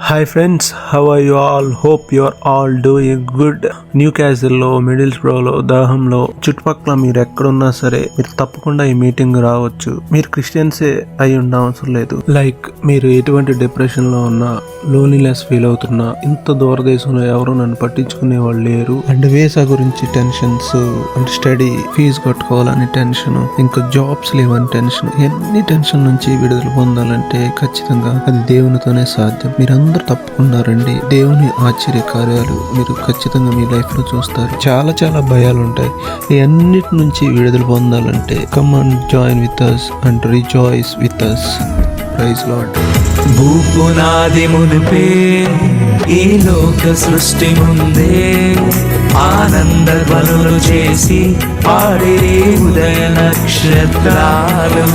Hi friends, how are you all? Hope you are all doing good. న్యూ క్యాసిల్లో, మిడిల్స్ బ్రోలో, దాహంలో చుట్టుపక్కల మీరు ఎక్కడున్నా సరే మీరు తప్పకుండా ఈ మీటింగ్ రావచ్చు. మీరు క్రిస్టియన్సే అయి ఉండవసరం లేదు. లైక్ మీరు ఎటువంటి డిప్రెషన్ లో ఉన్నా, లోన్లీనెస్ ఫీల్ అవుతున్నా, ఇంత దూరదేశంలో ఎవరు నన్ను పట్టించుకునే వాళ్ళు లేరు అండ్ వీసా గురించి టెన్షన్స్ అండ్ స్టడీ ఫీజు కట్టుకోవాలని టెన్షన్, ఇంకా జాబ్స్ లేవని టెన్షన్, ఎన్ని టెన్షన్ నుంచి విడుదల పొందాలంటే ఖచ్చితంగా అది దేవునితోనే సాధ్యం. మీరందరూ తప్పకుండా రండి. దేవుని ఆశ్చర్య కార్యాలు మీరు ఖచ్చితంగా మీ లైఫ్ లో చూస్తారు. చాలా చాలా భయాలు ఉంటాయి. ఈ అన్నిటి నుంచి విడుదల పొందాలంటే come and join with us and rejoice with us. Praise Lord. భూపునాది మునిపే ఈ లోక సృష్టి ముందే ఆనంద ధ్వనులు చేసి పాడిరే ఉదయ నక్షత్రాలు.